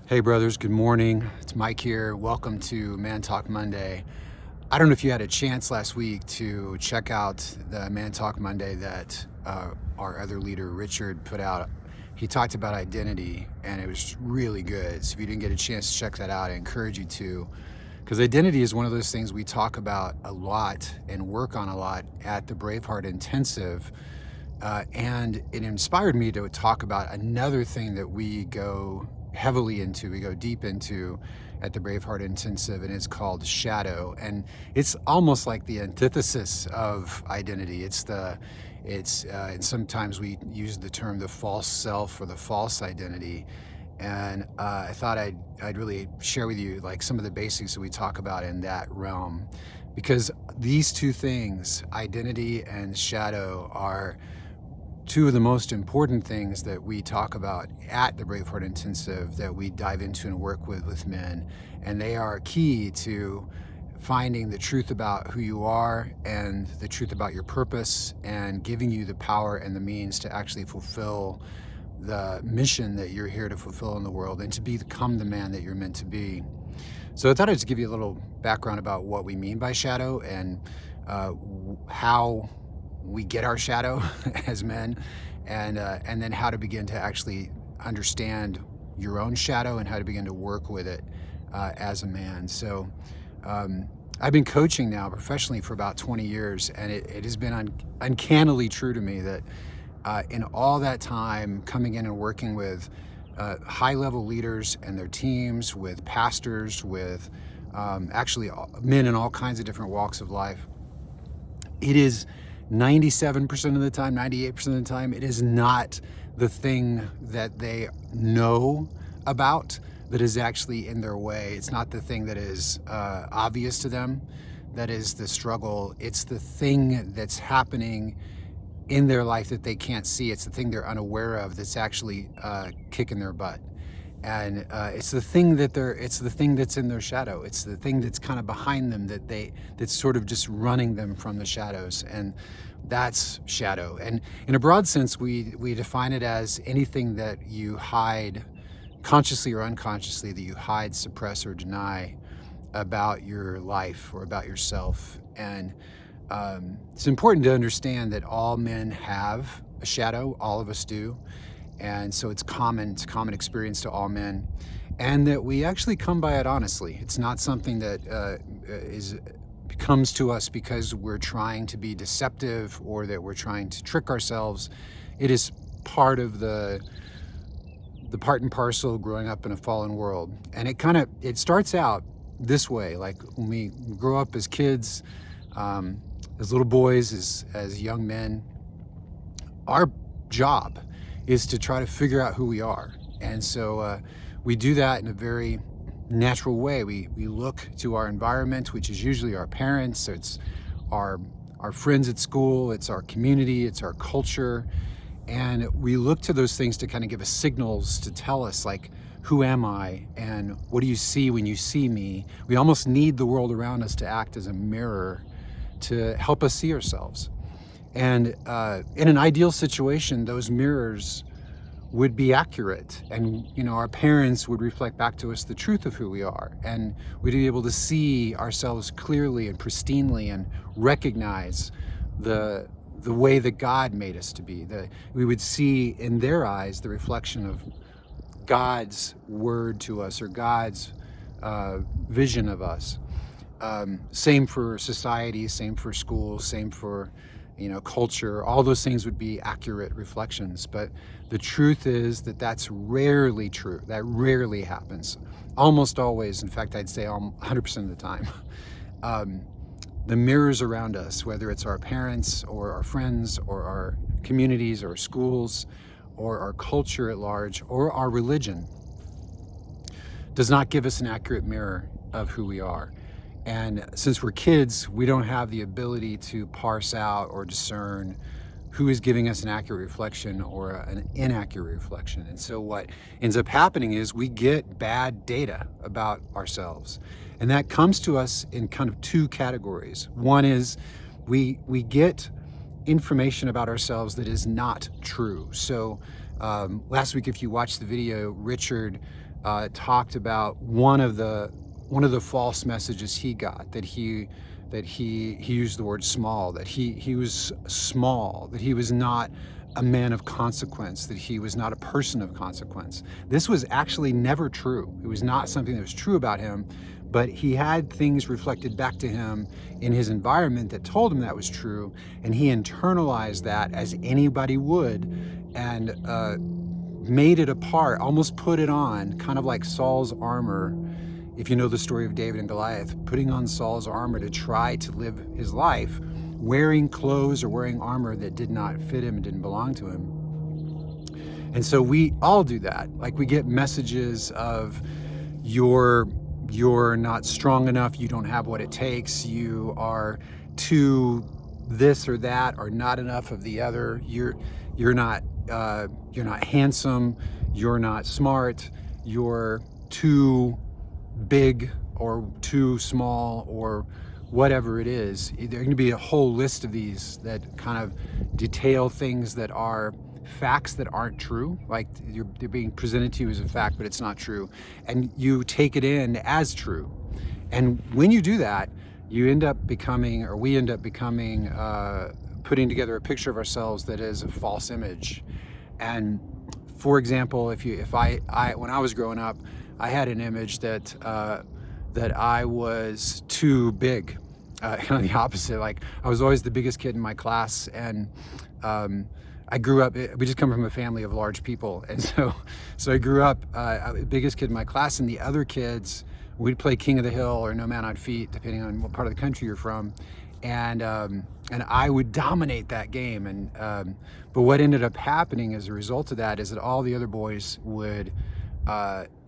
Hey brothers, good morning. It's Mike here. Welcome to Man Talk Monday. I don't know if you had a chance last week to check out the Man Talk Monday that our other leader, Richard, put out. He talked about identity and it was really good. So if you didn't get a chance to check that out, I encourage you to. Because identity is one of those things we talk about a lot and work on a lot at the Braveheart Intensive. And it inspired me to talk about another thing that we go heavily into, we go deep into at the Braveheart Intensive, and it's called shadow. And it's almost like the antithesis of identity. And sometimes we use the term the false self or the false identity. And I thought I'd really share with you like some of the basics that we talk about in that realm, because these two things, identity and shadow, are two of the most important things that we talk about at the Braveheart Intensive, that we dive into and work with men. And they are key to finding the truth about who you are and the truth about your purpose, and giving you the power and the means to actually fulfill the mission that you're here to fulfill in the world and to become the man that you're meant to be. So I thought I'd just give you a little background about what we mean by shadow and how we get our shadow as men, and then how to begin to actually understand your own shadow and how to begin to work with it as a man. So I've been coaching now professionally for about 20 years, and it has been uncannily true to me that in all that time coming in and working with high-level leaders and their teams, with pastors, with actually men in all kinds of different walks of life, it is 97% of the time, 98% of the time, it is not the thing that they know about that is actually in their way. It's not the thing that is obvious to them that is the struggle. It's the thing that's happening in their life that they can't see. It's the thing they're unaware of that's actually kicking their butt. And it's the thing that's in their shadow. It's the thing that's kind of behind them that's sort of just running them from the shadows. And that's shadow. And in a broad sense, we define it as anything that you hide, consciously or unconsciously, that you hide, suppress, or deny about your life or about yourself. And it's important to understand that all men have a shadow. All of us do. And so it's common experience to all men, and that we actually come by it honestly. It's not something that comes to us because we're trying to be deceptive or that we're trying to trick ourselves. It is part of the part and parcel of growing up in a fallen world. And it starts out this way, like when we grow up as kids, as little boys, as young men. Our job is to try to figure out who we are. And so we do that in a very natural way. We look to our environment, which is usually our parents, so it's our friends at school, it's our community, it's our culture. And we look to those things to kind of give us signals to tell us, like, who am I and what do you see when you see me? We almost need the world around us to act as a mirror to help us see ourselves. And in an ideal situation, those mirrors would be accurate, and our parents would reflect back to us the truth of who we are, and we'd be able to see ourselves clearly and pristinely and recognize the way that God made us to be. We would see in their eyes the reflection of God's word to us, or God's vision of us. Same for society, same for schools, same for culture. All those things would be accurate reflections. But the truth is that that's rarely true. That rarely happens. Almost always, in fact, I'd say 100% of the time. The mirrors around us, whether it's our parents or our friends or our communities or schools or our culture at large or our religion, does not give us an accurate mirror of who we are. And since we're kids, we don't have the ability to parse out or discern who is giving us an accurate reflection or an inaccurate reflection. And so what ends up happening is we get bad data about ourselves. And that comes to us in kind of two categories. One is we get information about ourselves that is not true. So last week, if you watched the video, Richard talked about one of the false messages he got, that he used the word small, that he was small, that he was not a man of consequence, that he was not a person of consequence. This was actually never true. It was not something that was true about him, but he had things reflected back to him in his environment that told him that was true, and he internalized that as anybody would, and made it a part, almost put it on, kind of like Saul's armor. If you know the story of David and Goliath, putting on Saul's armor to try to live his life wearing clothes or wearing armor that did not fit him and didn't belong to him. And so we all do that. Like, we get messages of you're not strong enough, you don't have what it takes, you are too this or that, or not enough of the other, you're not handsome, you're not smart, you're too big or too small, or whatever it is. There are going to be a whole list of these that kind of detail things that are facts that aren't true. Like, they're being presented to you as a fact, but it's not true, and you take it in as true. And when you do that, you end up becoming, or we end up becoming, putting together a picture of ourselves that is a false image. And for example, if I when I was growing up, I had an image that I was too big, kind of the opposite. Like, I was always the biggest kid in my class, and I grew up. We just come from a family of large people, and so I grew up the biggest kid in my class, and the other kids, we'd play King of the Hill or No Man on Feet, depending on what part of the country you're from, and I would dominate that game. And but what ended up happening as a result of that is that all the other boys would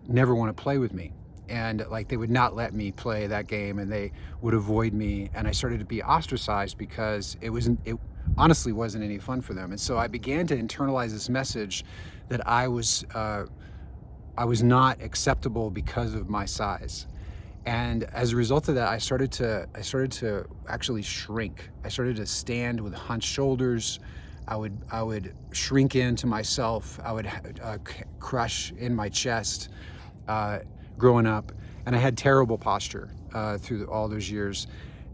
never want to play with me, and like, they would not let me play that game, and they would avoid me, and I started to be ostracized because it honestly wasn't any fun for them. And so I began to internalize this message that I was not acceptable because of my size. And as a result of that, I started to actually shrink. I started to stand with hunched shoulders. I would shrink into myself. I would crush in my chest growing up, and I had terrible posture through all those years,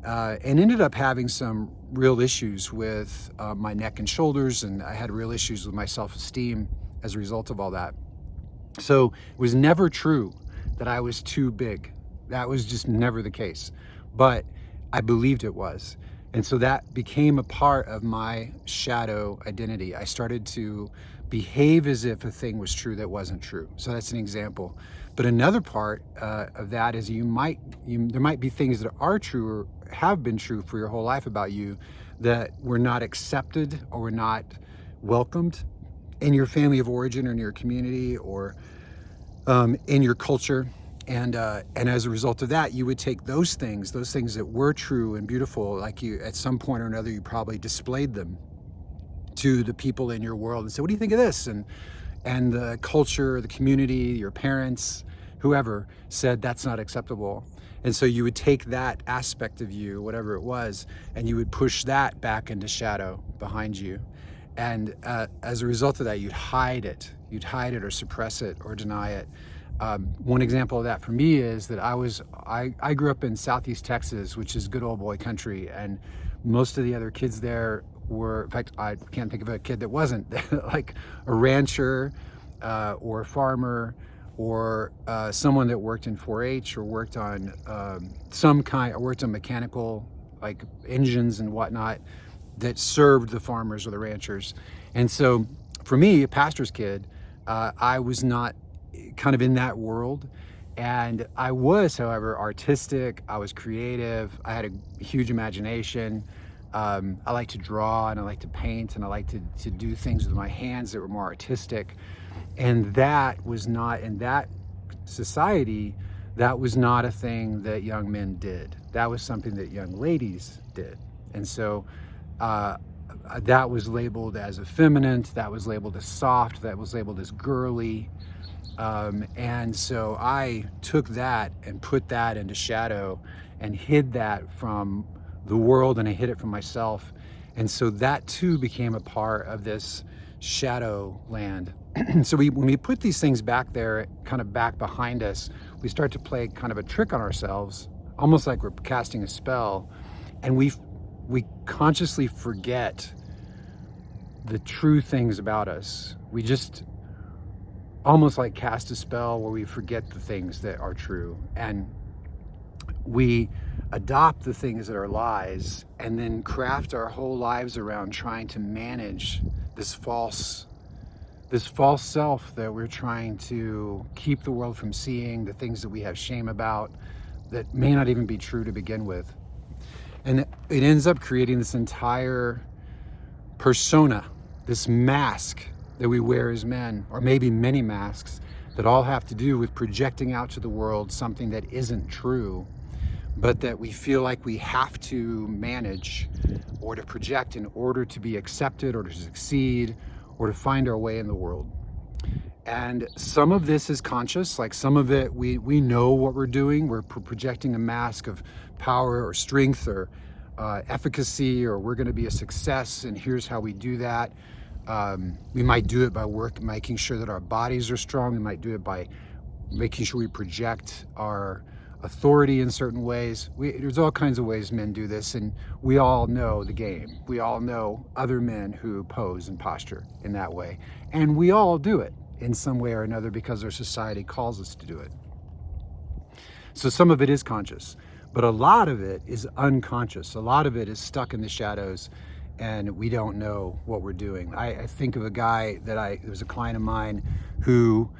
and ended up having some real issues with my neck and shoulders, and I had real issues with my self-esteem as a result of all that. So it was never true that I was too big. That was just never the case, but I believed it was. And so that became a part of my shadow identity. I started to behave as if a thing was true that wasn't true. So that's an example. But another part of that is there might be things that are true or have been true for your whole life about you that were not accepted or were not welcomed in your family of origin or in your community or in your culture. And as a result of that, you would take those things that were true and beautiful, like you, at some point or another, you probably displayed them to the people in your world and say, what do you think of this? And the culture, the community, your parents, whoever said that's not acceptable. And so you would take that aspect of you, whatever it was, and you would push that back into shadow behind you. And as a result of that, you'd hide it or suppress it or deny it. One example of that for me is that I grew up in Southeast Texas, which is good old boy country, and most of the other kids there were, in fact, I can't think of a kid that wasn't like a rancher or a farmer or someone that worked in 4-H or worked on worked on mechanical, like engines and whatnot, that served the farmers or the ranchers. And so for me, a pastor's kid, I was not kind of in that world. And I was, however, artistic. I was creative. I had a huge imagination. I like to draw, and I like to paint, and I like to do things with my hands that were more artistic. And that was not, in that society, that was not a thing that young men did. That was something that young ladies did. And so that was labeled as effeminate, that was labeled as soft, that was labeled as girly. And so I took that and put that into shadow and hid that from the world, and I hid it from myself. And so that too became a part of this shadow land So when we put these things back there, kind of back behind us, we start to play kind of a trick on ourselves, almost like we're casting a spell, and we consciously forget the true things about us. We just almost like cast a spell where we forget the things that are true, and we adopt the things that are lies, and then craft our whole lives around trying to manage this false self that we're trying to keep the world from seeing, the things that we have shame about that may not even be true to begin with. And it ends up creating this entire persona, this mask that we wear as men, or maybe many masks that all have to do with projecting out to the world something that isn't true, but that we feel like we have to manage or to project in order to be accepted or to succeed or to find our way in the world. And some of this is conscious, like some of it we know what we're doing. We're projecting a mask of power or strength or efficacy, or we're going to be a success, and here's how we do that. We might do it by making sure that our bodies are strong. We might do it by making sure we project our authority in certain ways. There's all kinds of ways men do this, and we all know the game. We all know other men who pose and posture in that way, and we all do it in some way or another because our society calls us to do it. So some of it is conscious, but a lot of it is unconscious. A lot of it is stuck in the shadows, and we don't know what we're doing. I think of a guy there was a client of mine who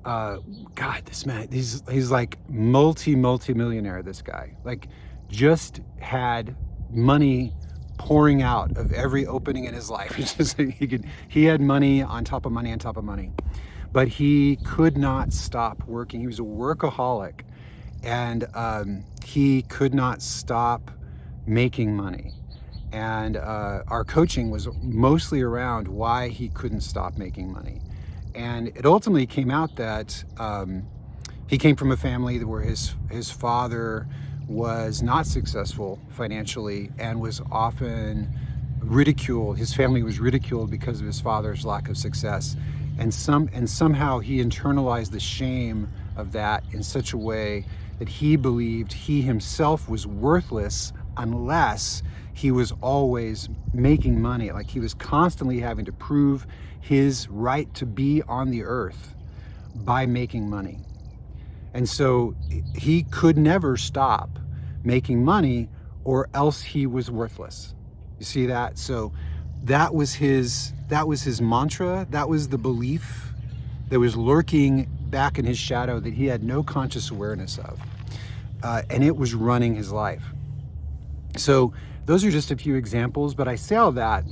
God, this man, he's like multi-millionaire, this guy. Like, just had money pouring out of every opening in his life. It's just, he had money on top of money on top of money. But he could not stop working. He was a workaholic, and he could not stop making money. And our coaching was mostly around why he couldn't stop making money. And it ultimately came out that he came from a family where his father was not successful financially and was often ridiculed. His family was ridiculed because of his father's lack of success. And somehow he internalized the shame of that in such a way that he believed he himself was worthless unless he was always making money. Like, he was constantly having to prove his right to be on the earth by making money. And so he could never stop making money, or else he was worthless. You see that? So that was his mantra. That was the belief that was lurking back in his shadow that he had no conscious awareness of. And it was running his life. So those are just a few examples, but I say all that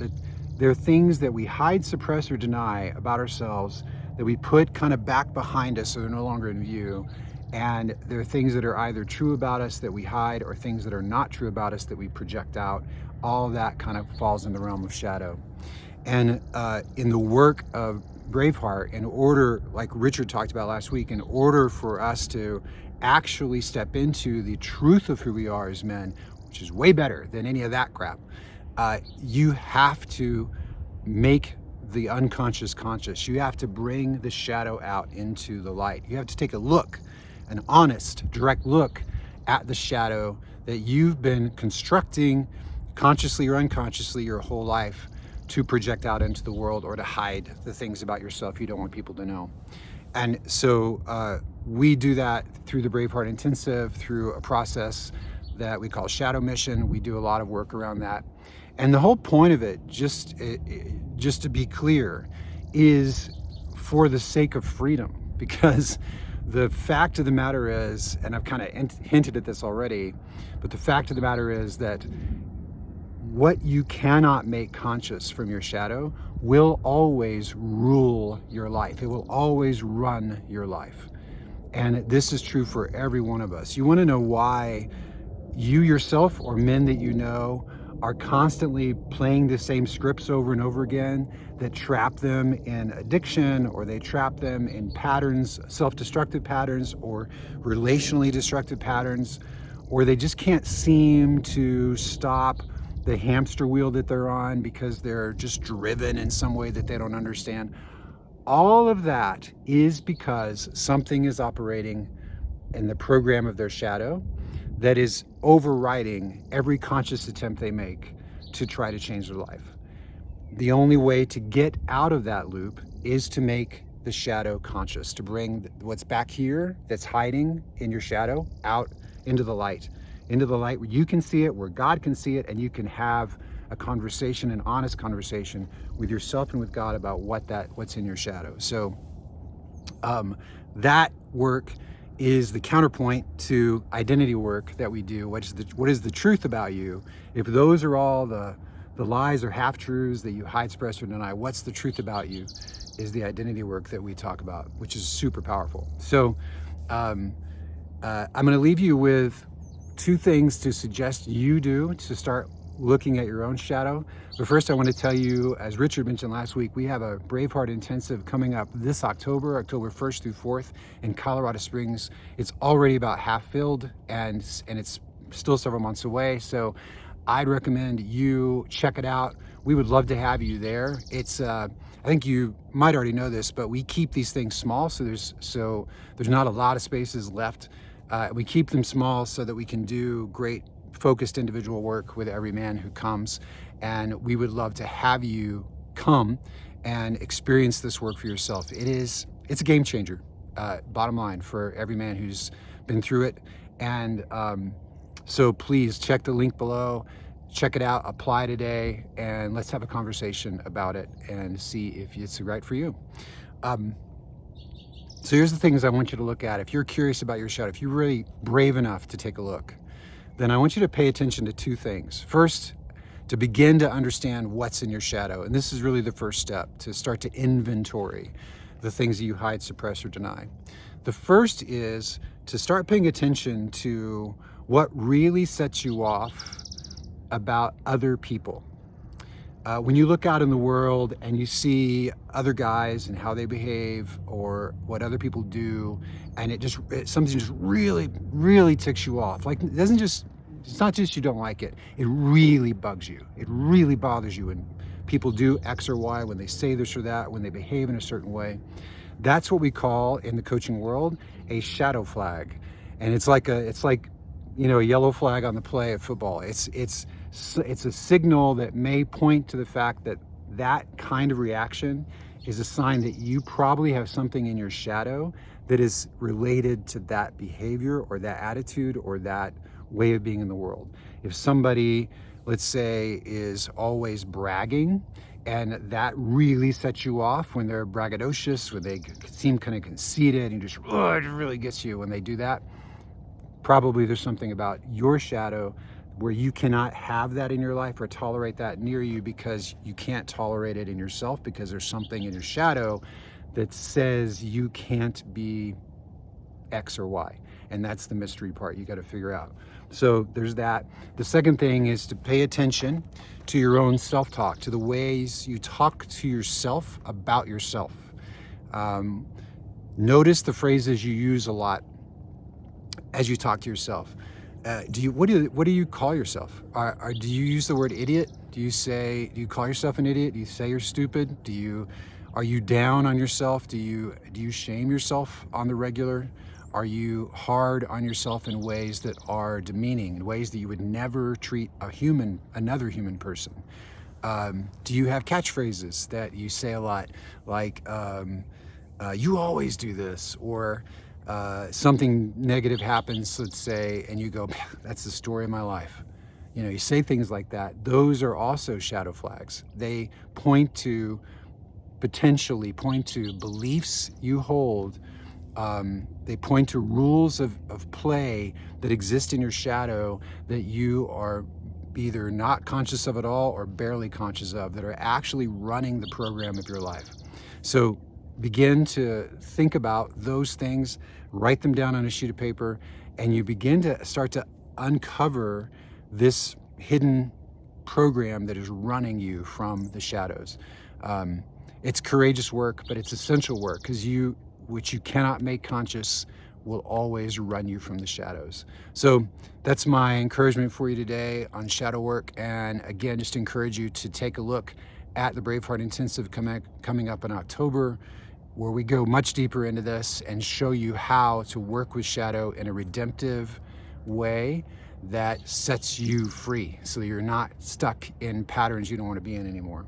there are things that we hide, suppress, or deny about ourselves that we put kind of back behind us so they're no longer in view. And there are things that are either true about us that we hide, or things that are not true about us that we project out. All of that kind of falls in the realm of shadow. And in the work of Braveheart, in order, like Richard talked about last week, in order for us to actually step into the truth of who we are as men, which is way better than any of that crap, you have to make the unconscious conscious. You have to bring the shadow out into the light. You have to take a look, an honest, direct look at the shadow that you've been constructing consciously or unconsciously your whole life to project out into the world, or to hide the things about yourself you don't want people to know. And so we do that through the Braveheart Intensive, through a process that we call Shadow Mission. We do a lot of work around that. And the whole point of it, just to be clear, is for the sake of freedom. Because the fact of the matter is, and I've kind of hinted at this already, but the fact of the matter is that what you cannot make conscious from your shadow will always rule your life. It will always run your life. And this is true for every one of us. You want to know why you yourself, or men that you know, are constantly playing the same scripts over and over again that trap them in addiction, or they trap them in patterns, self-destructive patterns, or relationally destructive patterns, or they just can't seem to stop the hamster wheel that they're on because they're just driven in some way that they don't understand. All of that is because something is operating in the program of their shadow that is overriding every conscious attempt they make to try to change their life. The only way to get out of that loop is to make the shadow conscious, to bring what's back here that's hiding in your shadow out into the light where you can see it, where God can see it, and you can have a conversation, an honest conversation with yourself and with God about what's in your shadow. So that work is the counterpoint to identity work that we do. What is the truth about you? If those are all the lies or half-truths that you hide, suppress, or deny, what's the truth about you is the identity work that we talk about, which is super powerful. So I'm going to leave you with 2 things to suggest you do to start looking at your own shadow. But first, I want to tell you, as Richard mentioned last week, we have a Braveheart Intensive coming up this October 1st through 4th in Colorado Springs. It's already about half filled, and it's still several months away. So I'd recommend you check it out. We would love to have you there. It's I think you might already know this, but we keep these things small, so there's not a lot of spaces left. We keep them small so that we can do great focused individual work with every man who comes, and we would love to have you come and experience this work for yourself. It's a game changer, bottom line, for every man who's been through it. And so please check the link below, check it out, apply today, and let's have a conversation about it and see if it's right for you. So here's the things I want you to look at. If you're curious about your shadow, if you're really brave enough to take a look, then I want you to pay attention to 2 things. First, to begin to understand what's in your shadow. And this is really the first step, to start to inventory the things that you hide, suppress, or deny. The first is to start paying attention to what really sets you off about other people. When you look out in the world and you see other guys and how they behave or what other people do, and something just really, really ticks you off. Like, it's not just you don't like it, it really bugs you. It really bothers you when people do X or Y, when they say this or that, when they behave in a certain way. That's what we call in the coaching world a shadow flag. And it's like a yellow flag on the play of football. It's a signal that may point to the fact that that kind of reaction is a sign that you probably have something in your shadow that is related to that behavior or that attitude or that way of being in the world. If somebody, let's say, is always bragging, and that really sets you off when they're braggadocious, when they seem kind of conceited, and it really gets you when they do that, probably there's something about your shadow where you cannot have that in your life or tolerate that near you, because you can't tolerate it in yourself, because there's something in your shadow that says you can't be X or Y. And that's the mystery part you got to figure out. So there's that. The second thing is to pay attention to your own self-talk, to the ways you talk to yourself about yourself. Notice the phrases you use a lot as you talk to yourself. What do you call yourself? Do you use the word idiot? Do you call yourself an idiot? Do you say you're stupid? Are you down on yourself? Do you shame yourself on the regular? Are you hard on yourself in ways that are demeaning, in ways that you would never treat another human person? Do you have catchphrases that you say a lot, like you always do this, or something negative happens, let's say, and you go, that's the story of my life. You say things like that. Those are also shadow flags. They potentially point to beliefs you hold. They point to rules of play that exist in your shadow that you are either not conscious of at all or barely conscious of, that are actually running the program of your life. So begin to think about those things, write them down on a sheet of paper, and you begin to start to uncover this hidden program that is running you from the shadows. It's courageous work, but it's essential work, because which you cannot make conscious will always run you from the shadows. So that's my encouragement for you today on shadow work. And again, just encourage you to take a look at the Braveheart Intensive coming up in October. where we go much deeper into this and show you how to work with shadow in a redemptive way that sets you free so you're not stuck in patterns you don't want to be in anymore.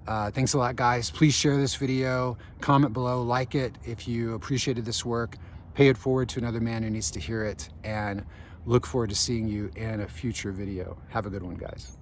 Thanks a lot, guys. Please share this video, comment below, like it if you appreciated this work, pay it forward to another man who needs to hear it, and look forward to seeing you in a future video. Have a good one, guys.